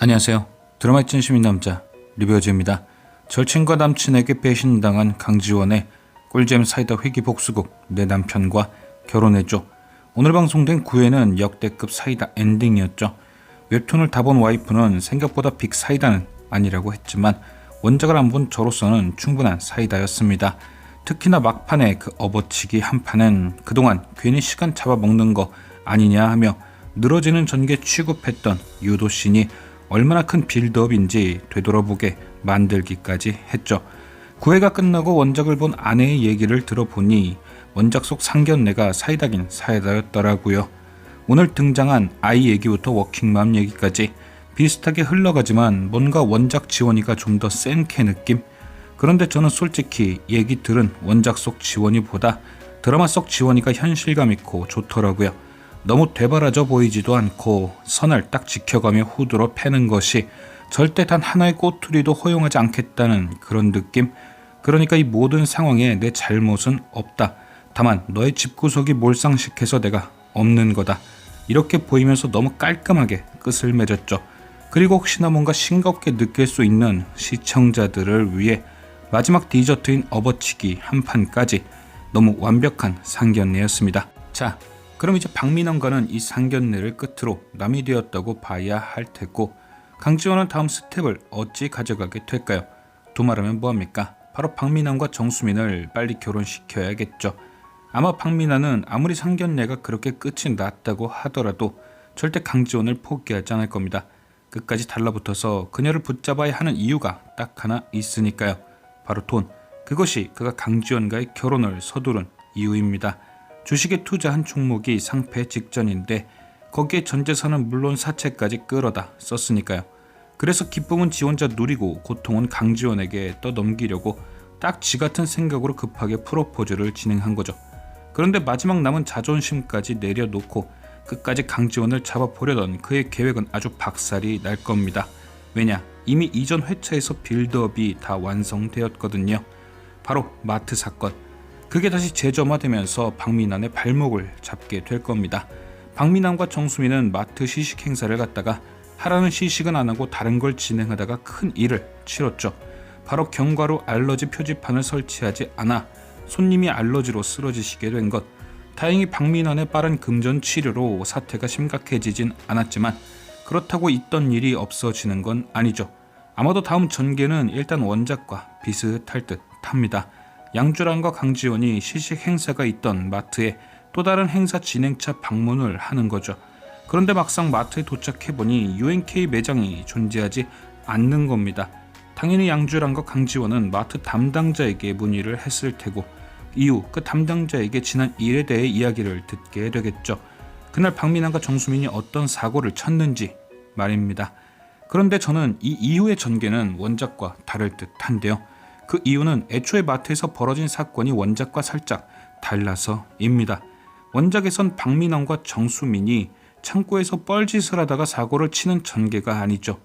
안녕하세요. 드라마의 찐심인 남자 리뷰어즈입니다. 절친과 남친에게 배신당한 강지원의 꿀잼 사이다 회기 복수극 내 남편과 결혼해줘. 오늘 방송된 9회는 역대급 사이다 엔딩이었죠. 웹툰을 다 본 와이프는 생각보다 빅 사이다는 아니라고 했지만 원작을 안 본 저로서는 충분한 사이다였습니다. 특히나 막판에 그 업어치기 한 판은 그동안 괜히 시간 잡아먹는 거 아니냐 하며 늘어지는 전개 취급했던 유도씬이 얼마나 큰 빌드업인지 되돌아보게 만들기까지 했죠. 9회가 끝나고 원작을 본 아내의 얘기를 들어보니 원작 속 상견례가 사이다긴 사이다였더라고요. 오늘 등장한 아이 얘기부터 워킹맘 얘기까지 비슷하게 흘러가지만 뭔가 원작 지원이가 좀 더 센 캐 느낌? 그런데 저는 솔직히 얘기들은 원작 속 지원이보다 드라마 속 지원이가 현실감 있고 좋더라고요. 너무 되바라져 보이지도 않고 선을 딱 지켜가며 후드로 패는 것이 절대 단 하나의 꼬투리도 허용하지 않겠다는 그런 느낌? 그러니까 이 모든 상황에 내 잘못은 없다. 다만 너의 집구석이 몰상식해서 내가 없는 거다. 이렇게 보이면서 너무 깔끔하게 끝을 맺었죠. 그리고 혹시나 뭔가 싱겁게 느낄 수 있는 시청자들을 위해 마지막 디저트인 업어치기 한 판까지 너무 완벽한 상견례였습니다. 자, 그럼 이제 박민원과는 이 상견례를 끝으로 남이 되었다고 봐야 할 테고 강지원은 다음 스텝을 어찌 가져가게 될까요? 두말하면 뭐합니까? 바로 박민원과 정수민을 빨리 결혼시켜야겠죠. 아마 박민원은 아무리 상견례가 그렇게 끝이 났다고 하더라도 절대 강지원을 포기하지 않을 겁니다. 끝까지 달라붙어서 그녀를 붙잡아야 하는 이유가 딱 하나 있으니까요. 바로 돈. 그것이 그가 강지원과의 결혼을 서두른 이유입니다. 주식에 투자한 종목이 상패 직전인데 거기에 전 재산은 물론 사채까지 끌어다 썼으니까요. 그래서 기쁨은 지 혼자 누리고 고통은 강지원에게 떠넘기려고 딱 지 같은 생각으로 급하게 프로포즈를 진행한 거죠. 그런데 마지막 남은 자존심까지 내려놓고 끝까지 강지원을 잡아보려던 그의 계획은 아주 박살이 날 겁니다. 왜냐? 이미 이전 회차에서 빌드업이 다 완성되었거든요. 바로 마트 사건. 그게 다시 재점화되면서 박민환의 발목을 잡게 될 겁니다. 박민환과 정수민은 마트 시식 행사를 갔다가 하라는 시식은 안 하고 다른 걸 진행하다가 큰 일을 치렀죠. 바로 견과류 알러지 표지판을 설치하지 않아 손님이 알러지로 쓰러지시게 된 것. 다행히 박민환의 빠른 금전 치료로 사태가 심각해지진 않았지만 그렇다고 있던 일이 없어지는 건 아니죠. 아마도 다음 전개는 일단 원작과 비슷할 듯 합니다. 양주란과 강지원이 시식 행사가 있던 마트에 또 다른 행사 진행차 방문을 하는 거죠. 그런데 막상 마트에 도착해보니 UNK 매장이 존재하지 않는 겁니다. 당연히 양주란과 강지원은 마트 담당자에게 문의를 했을 테고 이후 그 담당자에게 지난 일에 대해 이야기를 듣게 되겠죠. 그날 박민환과 정수민이 어떤 사고를 쳤는지 말입니다. 그런데 저는 이 이후의 전개는 원작과 다를 듯한데요. 그 이유는 애초에 마트에서 벌어진 사건이 원작과 살짝 달라서입니다. 원작에선 박민환과 정수민이 창고에서 뻘짓을 하다가 사고를 치는 전개가 아니죠.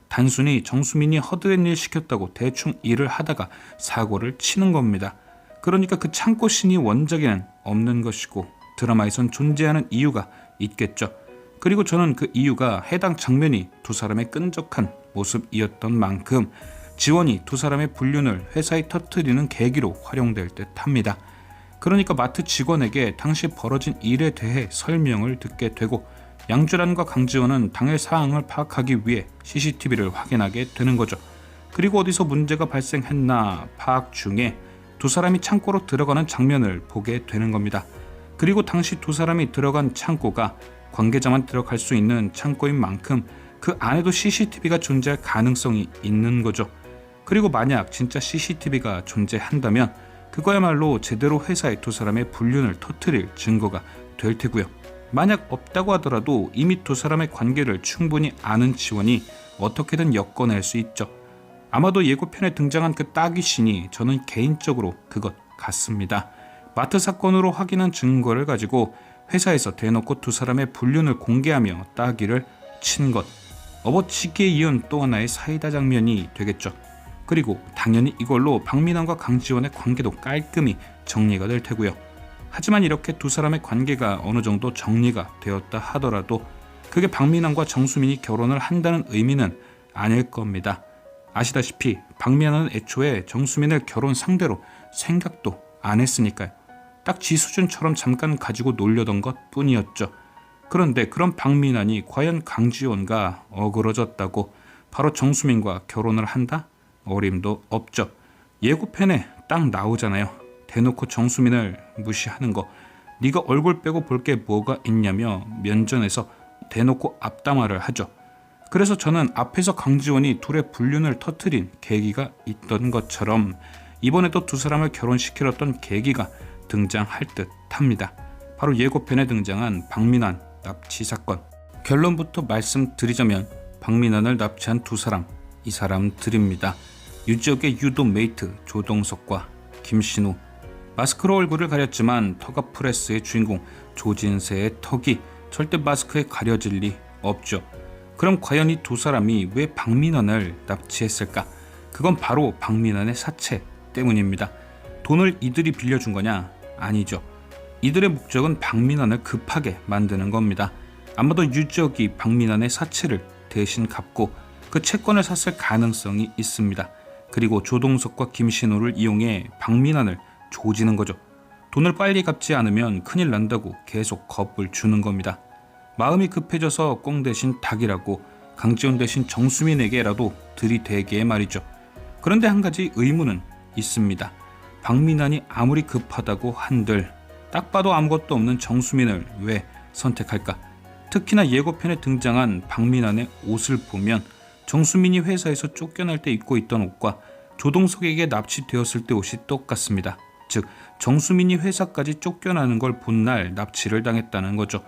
단순히 정수민이 허드렛 일 시켰다고 대충 일을 하다가 사고를 치는 겁니다. 그러니까 그 창고 씬이 원작에는 없는 것이고 드라마에선 존재하는 이유가 있겠죠. 그리고 저는 그 이유가 해당 장면이 두 사람의 끈적한 모습이었던 만큼 지원이 두 사람의 불륜을 회사에 터뜨리는 계기로 활용될 듯 합니다. 그러니까 마트 직원에게 당시 벌어진 일에 대해 설명을 듣게 되고 양주란과 강지원은 당일 사항을 파악하기 위해 CCTV를 확인하게 되는 거죠. 그리고 어디서 문제가 발생했나 파악 중에 두 사람이 창고로 들어가는 장면을 보게 되는 겁니다. 그리고 당시 두 사람이 들어간 창고가 관계자만 들어갈 수 있는 창고인 만큼 그 안에도 CCTV가 존재할 가능성이 있는 거죠. 그리고 만약 진짜 CCTV가 존재한다면 그거야말로 제대로 회사에 두 사람의 불륜을 터뜨릴 증거가 될 테고요. 만약 없다고 하더라도 이미 두 사람의 관계를 충분히 아는 지원이 어떻게든 엮어낼 수 있죠. 아마도 예고편에 등장한 그 따귀 씬이 저는 개인적으로 그것 같습니다. 마트 사건으로 확인한 증거를 가지고 회사에서 대놓고 두 사람의 불륜을 공개하며 따귀를 친 것. 업어치기에 이은 또 하나의 사이다 장면이 되겠죠. 그리고 당연히 이걸로 박민환과 강지원의 관계도 깔끔히 정리가 될 테고요. 하지만 이렇게 두 사람의 관계가 어느 정도 정리가 되었다 하더라도 그게 박민환과 정수민이 결혼을 한다는 의미는 아닐 겁니다. 아시다시피 박민환은 애초에 정수민을 결혼 상대로 생각도 안 했으니까요. 딱 지 수준처럼 잠깐 가지고 놀려던 것 뿐이었죠. 그런데 그런 박민환이 과연 강지원과 어그러졌다고 바로 정수민과 결혼을 한다? 어림도 없죠. 예고편에 딱 나오잖아요. 대놓고 정수민을 무시하는 거. 네가 얼굴 빼고 볼 게 뭐가 있냐며 면전에서 대놓고 앞담화를 하죠. 그래서 저는 앞에서 강지원이 둘의 불륜을 터뜨린 계기가 있던 것처럼 이번에도 두 사람을 결혼시키려던 계기가 등장할 듯 합니다. 바로 예고편에 등장한 박민환 납치 사건. 결론부터 말씀드리자면 박민환을 납치한 두 사람, 이 사람들입니다. 유지혁의 유도 메이트 조동석과 김신우. 마스크로 얼굴을 가렸지만 턱아프레스의 주인공 조진세의 턱이 절대 마스크에 가려질 리 없죠. 그럼 과연 이 두 사람이 왜 박민환을 납치했을까? 그건 바로 박민환의 사채 때문입니다. 돈을 이들이 빌려준 거냐? 아니죠. 이들의 목적은 박민환을 급하게 만드는 겁니다. 아마도 유지혁이 박민환의 사채를 대신 갚고 그 채권을 샀을 가능성이 있습니다. 그리고 조동석과 김신호를 이용해 박민환을 조지는 거죠. 돈을 빨리 갚지 않으면 큰일 난다고 계속 겁을 주는 겁니다. 마음이 급해져서 꽁 대신 닭이라고 강지원 대신 정수민에게라도 들이대게 말이죠. 그런데 한 가지 의문은 있습니다. 박민환이 아무리 급하다고 한들 딱 봐도 아무것도 없는 정수민을 왜 선택할까? 특히나 예고편에 등장한 박민환의 옷을 보면 정수민이 회사에서 쫓겨날 때 입고 있던 옷과 조동석에게 납치되었을 때 옷이 똑같습니다. 즉 정수민이 회사까지 쫓겨나는 걸 본 날 납치를 당했다는 거죠.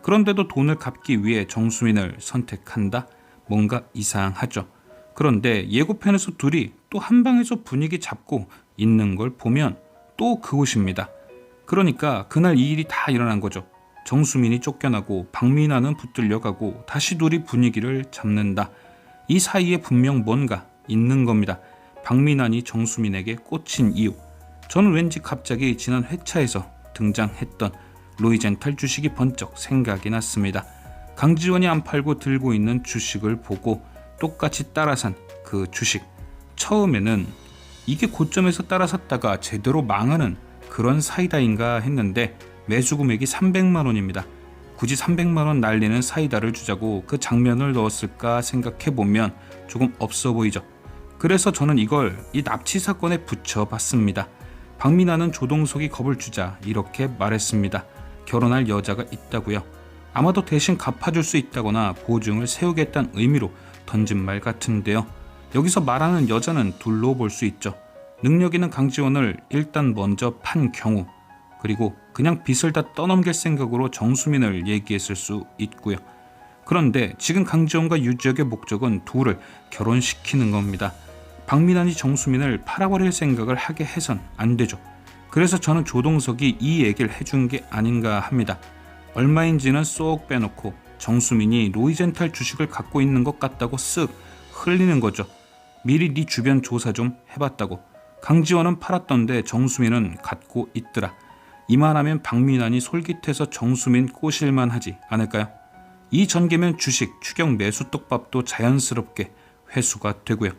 그런데도 돈을 갚기 위해 정수민을 선택한다? 뭔가 이상하죠. 그런데 예고편에서 둘이 또 한 방에서 분위기 잡고 있는 걸 보면 또 그곳입니다. 그러니까 그날 이 일이 다 일어난 거죠. 정수민이 쫓겨나고 박민환은 붙들려가고 다시 둘이 분위기를 잡는다. 이 사이에 분명 뭔가 있는 겁니다. 박민환이 정수민에게 꽂힌 이유. 저는 왠지 갑자기 지난 회차에서 등장했던 로이젠탈 주식이 번쩍 생각이 났습니다. 강지원이 안 팔고 들고 있는 주식을 보고 똑같이 따라 산 그 주식. 처음에는 이게 고점에서 따라 샀다가 제대로 망하는 그런 사이다인가 했는데 매수 금액이 300만 원입니다. 굳이 300만 원 날리는 사이다를 주자고 그 장면을 넣었을까 생각해보면 조금 없어 보이죠. 그래서 저는 이걸 이 납치 사건에 붙여봤습니다. 박민환은 조동석이 겁을 주자 이렇게 말했습니다. 결혼할 여자가 있다고요. 아마도 대신 갚아줄 수 있다거나 보증을 세우겠다는 의미로 던진 말 같은데요. 여기서 말하는 여자는 둘로 볼 수 있죠. 능력 있는 강지원을 일단 먼저 판 경우, 그리고 그냥 빚을 다 떠넘길 생각으로 정수민을 얘기했을 수 있고요. 그런데 지금 강지원과 유지혁의 목적은 둘을 결혼시키는 겁니다. 박민환이 정수민을 팔아버릴 생각을 하게 해선 안 되죠. 그래서 저는 조동석이 이 얘기를 해준 게 아닌가 합니다. 얼마인지는 쏙 빼놓고 정수민이 로이젠탈 주식을 갖고 있는 것 같다고 쓱 흘리는 거죠. 미리 네 주변 조사 좀 해봤다고. 강지원은 팔았던데 정수민은 갖고 있더라. 이만하면 박민환이 솔깃해서 정수민 꼬실만 하지 않을까요? 이 전개면 주식, 추경 매수 떡밥도 자연스럽게 회수가 되고요.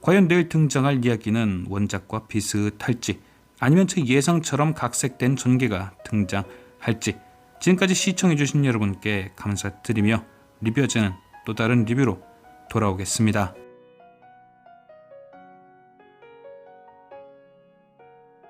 과연 내일 등장할 이야기는 원작과 비슷할지, 아니면 제 예상처럼 각색된 전개가 등장할지. 지금까지 시청해주신 여러분께 감사드리며 리뷰어제는 또 다른 리뷰로 돌아오겠습니다.